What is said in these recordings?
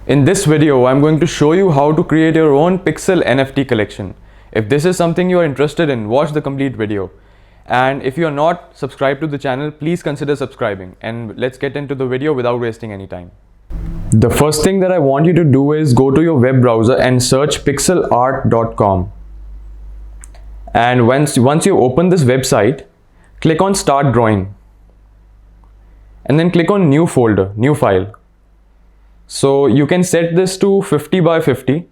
In this video, I'm going to show you how to create your own pixel NFT collection. If this is something you are interested in, watch the complete video. And if you are not subscribed to the channel, please consider subscribing. And let's get into the video without wasting any time. The first thing that I want you to do is go to your web browser and search pixelart.com. And once you open this website, click on Start Drawing. And then click on New Folder, New File. So you can set this to 50 by 50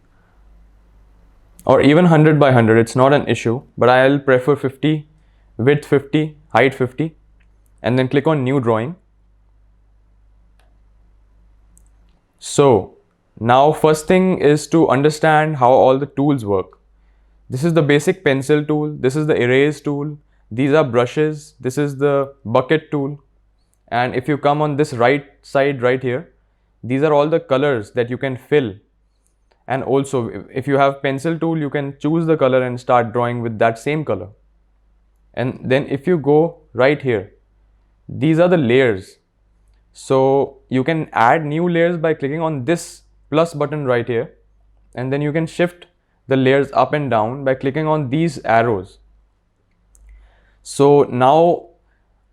or even 100 by 100. It's not an issue, but I'll prefer 50, width 50, height 50, and then click on New Drawing. So now first thing is to understand how all the tools work. This is the basic pencil tool. This is the erase tool. These are brushes. This is the bucket tool. And if you come on this right side right here, these are all the colors that you can fill. And also if you have pencil tool, you can choose the color and start drawing with that same color. And then if you go right here, these are the layers. So you can add new layers by clicking on this plus button right here. And then you can shift the layers up and down by clicking on these arrows. So now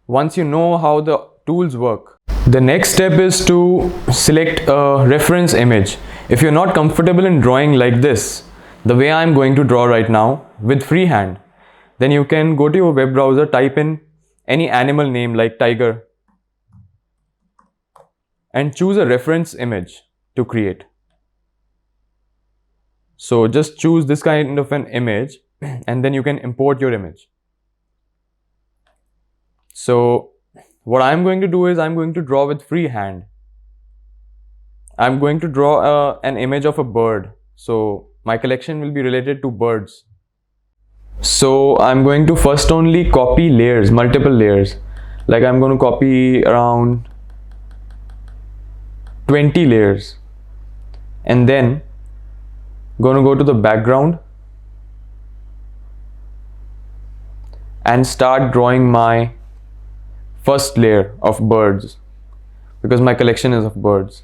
once you know how the tools work, the next step is to select a reference image. If you're not comfortable in drawing like this, the way I'm going to draw right now with freehand, then you can go to your web browser, type in any animal name like tiger and choose a reference image to create. So just choose this kind of an image and then you can import your image. So what I'm going to do is I'm going to draw with freehand. I'm going to draw an image of a bird. So my collection will be related to birds. So I'm going to first only copy layers, multiple layers. Like I'm going to copy around 20 layers. And then going to go to the background and start drawing my first layer of birds, because my collection is of birds.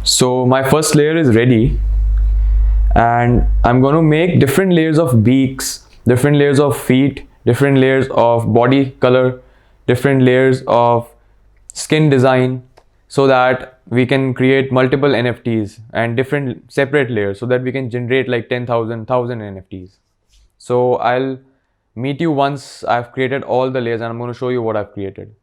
So my first layer is ready and I'm going to make different layers of beaks, different layers of feet, different layers of body color, different layers of skin design, so that we can create multiple NFTs and different separate layers, so that we can generate like 10,000 NFTs. So I'll meet you once I've created all the layers and I'm going to show you what I've created.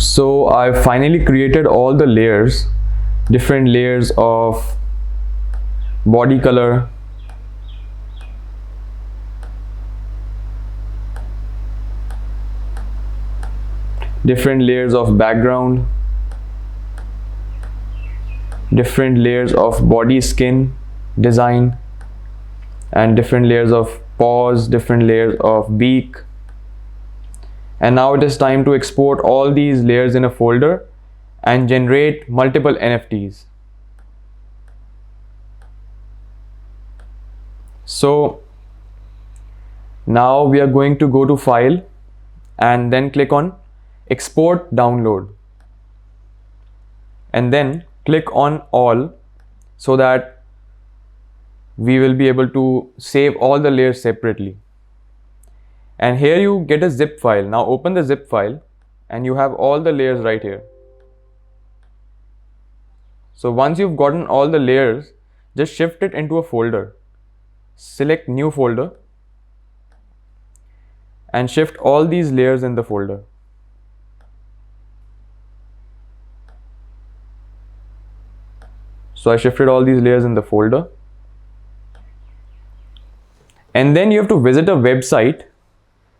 So I finally created all the layers, different layers of body color, different layers of background, different layers of body skin design, and different layers of paws, different layers of beak. And now it is time to export all these layers in a folder and generate multiple NFTs. So now we are going to go to File and then click on Export Download, and then click on All, so that we will be able to save all the layers separately. And here you get a zip file. Now open the zip file and you have all the layers right here. So once you've gotten all the layers, just shift it into a folder. Select New Folder and shift all these layers in the folder. So I shifted all these layers in the folder. And then you have to visit a website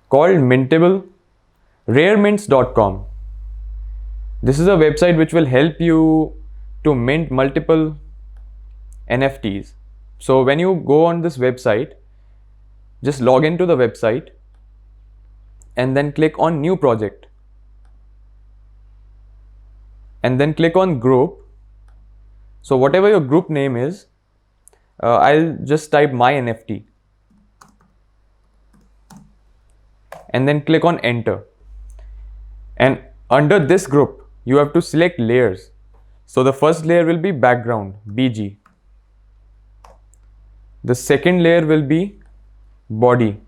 called Mintable, raremints.com. This is a website which will help you to mint multiple NFTs. So when you go on this website, just log into the website and then click on New Project. And then click on Group. So whatever your group name is, I'll just type my NFT. And then click on Enter. And under this group, you have to select layers. So the first layer will be background, BG. The second layer will be body.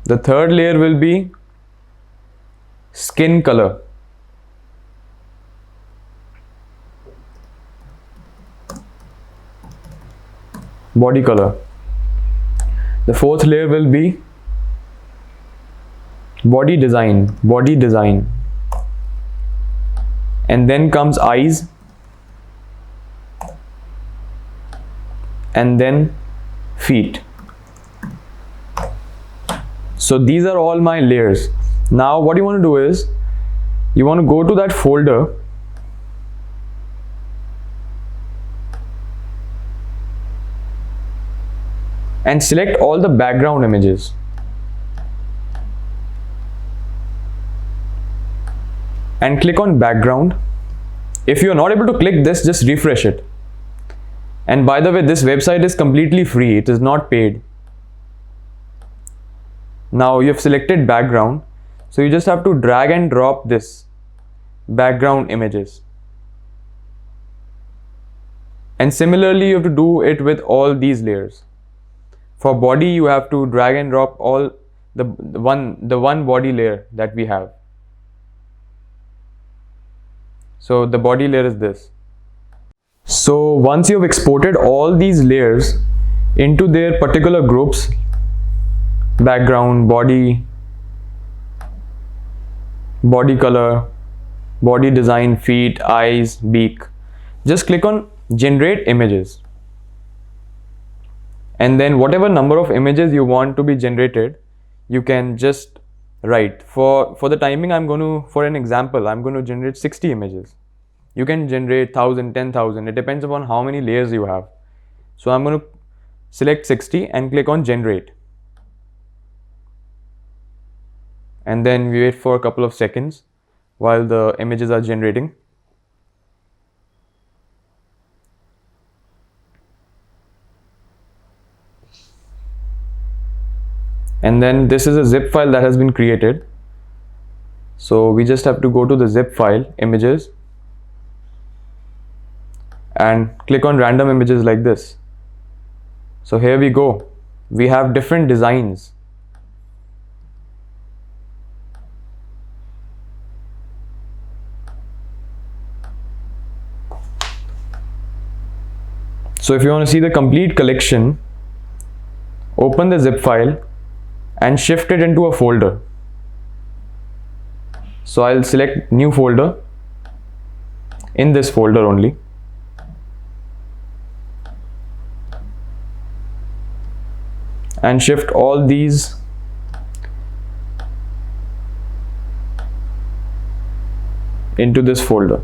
The third layer will be skin color. Body color. The fourth layer will be body design. And then comes eyes, and then feet. So these are all my layers. Now what you want to do is, you want to go to that folder and select all the background images. And click on background. If you are not able to click this, just refresh it. And by the way, this website is completely free, it is not paid. Now you have selected background, so you just have to drag and drop this background images. And similarly, you have to do it with all these layers. For body, you have to drag and drop all the one body layer that we have. So the body layer is this. So once you have exported all these layers into their particular groups, background, body color, body design, feet, eyes, beak, just click on generate images. And then whatever number of images you want to be generated, you can just write. For the timing, for an example, I'm going to generate 60 images. You can generate 1000, 10,000. It depends upon how many layers you have. So I'm going to select 60 and click on generate. And then we wait for a couple of seconds while the images are generating. And then this is a zip file that has been created. So we just have to go to the zip file, images, and click on random images like this. So here we go. We have different designs. So if you want to see the complete collection, open the zip file and shift it into a folder. So I'll select new folder, in this folder only. And shift all these into this folder.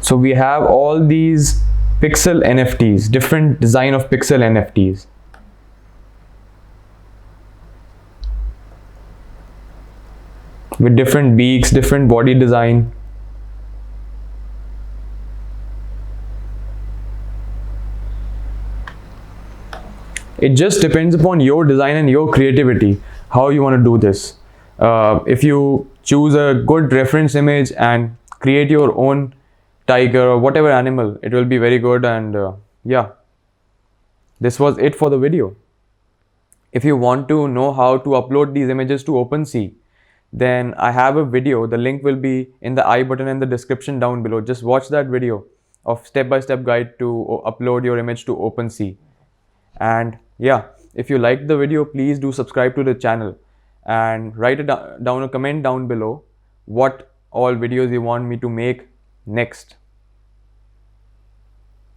So we have all these pixel NFTs, different design of pixel NFTs. With different beaks, different body design. It just depends upon your design and your creativity, how you want to do this. If you choose a good reference image and create your own tiger or whatever animal, it will be very good. And yeah, this was it for the video. If you want to know how to upload these images to OpenSea, then I have a video. The link will be in the I button and the description down below. Just watch that video of step-by-step guide to upload your image to OpenSea. And yeah, if you liked the video, please do subscribe to the channel and write down a comment down below what all videos you want me to make next.